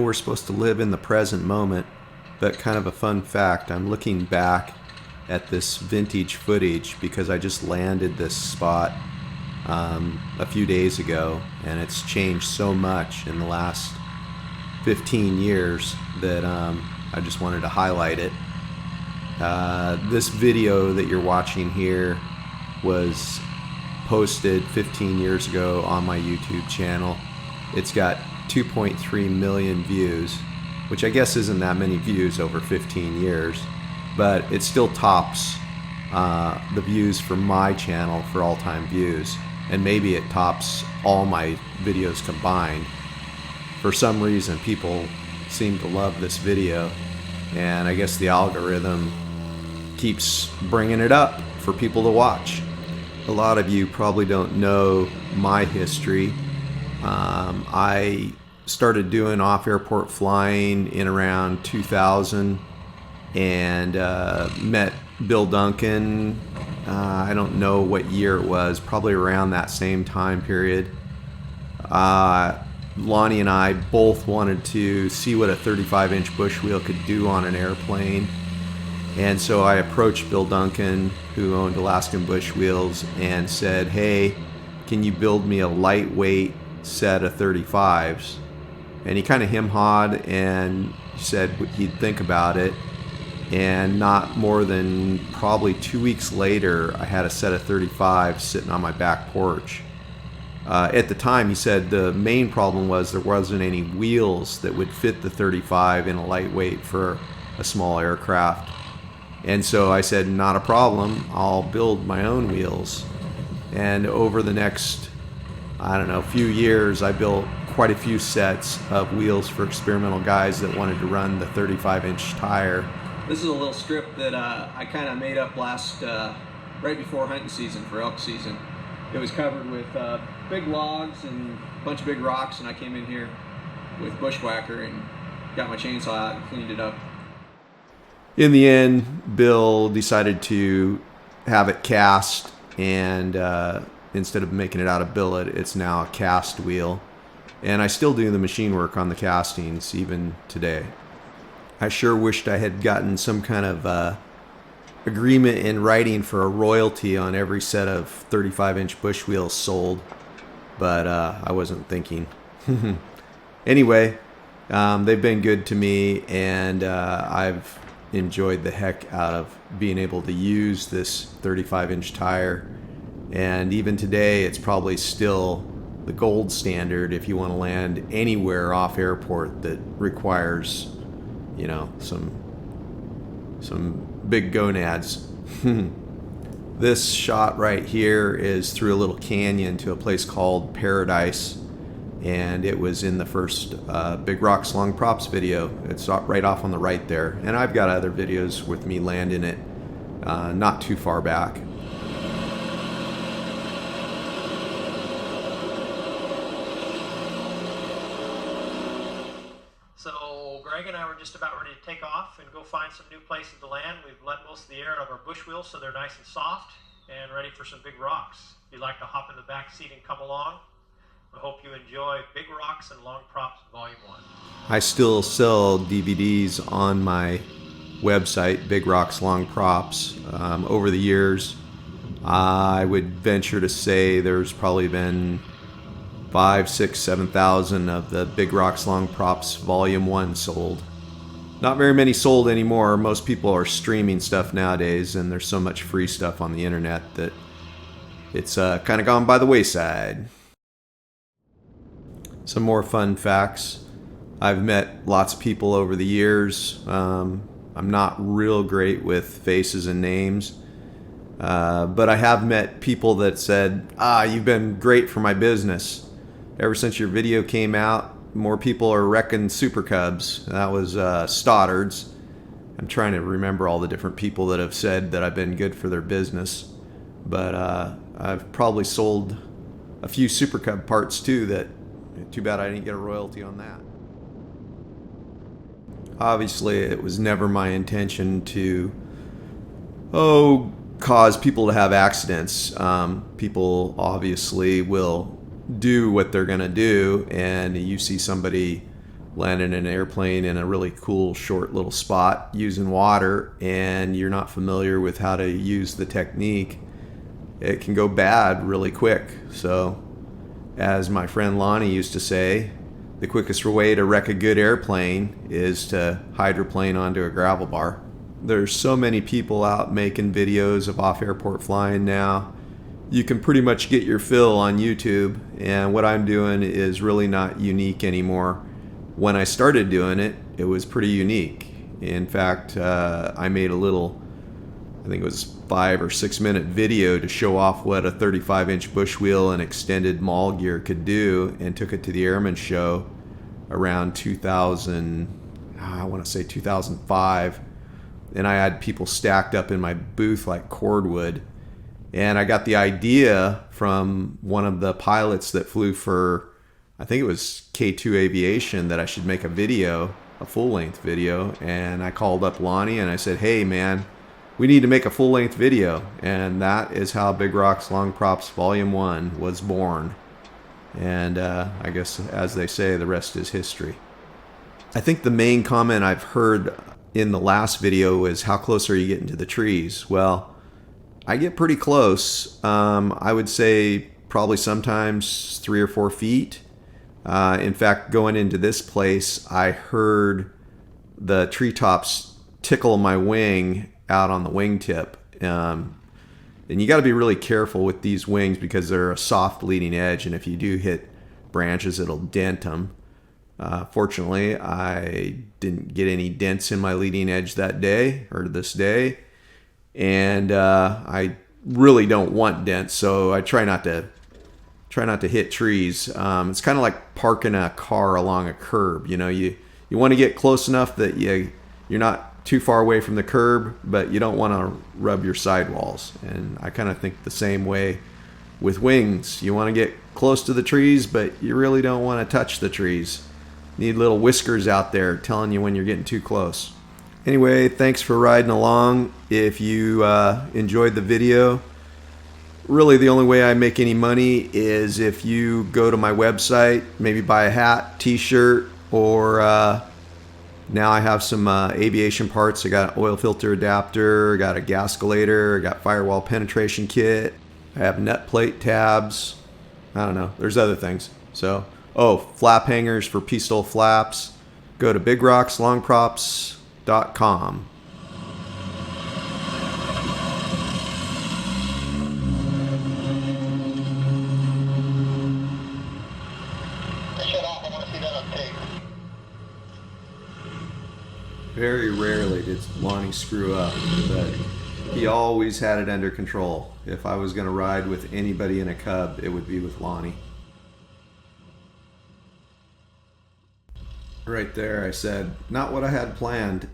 we're supposed to live in the present moment, but kind of a fun fact, I'm looking back at this vintage footage because I just landed this spot a few days ago, and it's changed so much in the last 15 years that I just wanted to highlight it. This video that you're watching here was posted 15 years ago on my YouTube channel. It's got 2.3 million views, which I guess isn't that many views over 15 years, but it still tops the views for my channel for all-time views, and maybe it tops all my videos combined. For some reason, people seem to love this video, and I guess the algorithm keeps bringing it up for people to watch. A lot of you probably don't know my history. I started doing off-airport flying in around 2000 and met Bill Duncan. I don't know what year it was, probably around that same time period. Lonnie and I both wanted to see what a 35-inch bush wheel could do on an airplane. And so I approached Bill Duncan, who owned Alaskan Bush Wheels, and said, hey, can you build me a lightweight set of 35s? And he kind of hem-hawed and said he'd think about it. And not more than probably 2 weeks later, I had a set of 35s sitting on my back porch. At the time, he said the main problem was there wasn't any wheels that would fit the 35 in a lightweight for a small aircraft. And so I said, not a problem, I'll build my own wheels. And over the next, few years, I built quite a few sets of wheels for experimental guys that wanted to run the 35-inch tire. This is a little strip that I kind of made up right before hunting season for elk season. It was covered with big logs and a bunch of big rocks, and I came in here with bushwhacker and got my chainsaw out and cleaned it up. In the end, Bill decided to have it cast, and instead of making it out of billet, it's now a cast wheel. And I still do the machine work on the castings even today. I sure wished I had gotten some kind of agreement in writing for a royalty on every set of 35-inch bush wheels sold, but I wasn't thinking. Anyway, they've been good to me, and I've enjoyed the heck out of being able to use this 35-inch tire. And even today, it's probably still the gold standard if you want to land anywhere off airport that requires, some big gonads. This shot right here is through a little canyon to a place called Paradise, and it was in the first Big Rocks Long Props video. It's right off on the right there, and I've got other videos with me landing it not too far back. So Greg and I were just about ready to take off and go find some new places to land. We've let most of the air out of our bush wheels so they're nice and soft and ready for some big rocks. If you'd like to hop in the back seat and come along, I hope you enjoy Big Rocks and Long Props Volume 1. I still sell DVDs on my website, Big Rocks Long Props. Over the years, I would venture to say there's probably been 5, 6, 7,000 of the Big Rocks Long Props Volume 1 sold. Not very many sold anymore. Most people are streaming stuff nowadays, and there's so much free stuff on the internet that it's kind of gone by the wayside. Some more fun facts. I've met lots of people over the years. I'm not real great with faces and names, but I have met people that said, you've been great for my business. Ever since your video came out, more people are wrecking Super Cubs. That was Stoddard's. I'm trying to remember all the different people that have said that I've been good for their business, but I've probably sold a few Super Cub parts too. That too bad I didn't get a royalty on that. Obviously, it was never my intention to cause people to have accidents. People obviously will do what they're gonna do, and you see somebody landing an airplane in a really cool short little spot using water, and you're not familiar with how to use the technique, it can go bad really quick. So, as my friend Lonnie used to say, the quickest way to wreck a good airplane is to hydroplane onto a gravel bar. There's so many people out making videos of off-airport flying now. You can pretty much get your fill on YouTube, and what I'm doing is really not unique anymore. When I started doing it, it was pretty unique. In fact, I made a little, I think it was 5 or 6 minute video to show off what a 35-inch bush wheel and extended maul gear could do, and took it to the Airman Show around 2000, I want to say 2005. And I had people stacked up in my booth like cordwood. And I got the idea from one of the pilots that flew for, I think it was K2 Aviation, that I should make a video, a full-length video. And I called up Lonnie and I said, hey man, we need to make a full-length video. And that is how Big Rocks Long Props Volume 1 was born. And I guess, as they say, the rest is history. I think the main comment I've heard in the last video is, how close are you getting to the trees? Well, I get pretty close. I would say probably sometimes 3 or 4 feet. In fact, going into this place, I heard the treetops tickle my wing out on the wingtip. And you got to be really careful with these wings because they're a soft leading edge, and if you do hit branches, it'll dent them. Fortunately, I didn't get any dents in my leading edge that day, or this day, and I really don't want dents, so I try not to hit trees. It's kind of like parking a car along a curb. You know, you want to get close enough that you're not too far away from the curb, but you don't want to rub your sidewalls. And I kind of think the same way with wings. You want to get close to the trees, but you really don't want to touch the trees. Need little whiskers out there telling you when you're getting too close. Anyway, thanks for riding along. If you enjoyed the video, really the only way I make any money is if you go to my website, maybe buy a hat, t-shirt, or now I have some aviation parts. I got an oil filter adapter, got a gascolator, got firewall penetration kit, I have nut plate tabs. I don't know, there's other things. So, flap hangers for pistol flaps. Go to bigrockslongprops.com. Very rarely did Lonnie screw up, but he always had it under control. If I was going to ride with anybody in a Cub, it would be with Lonnie. Right there, I said, not what I had planned.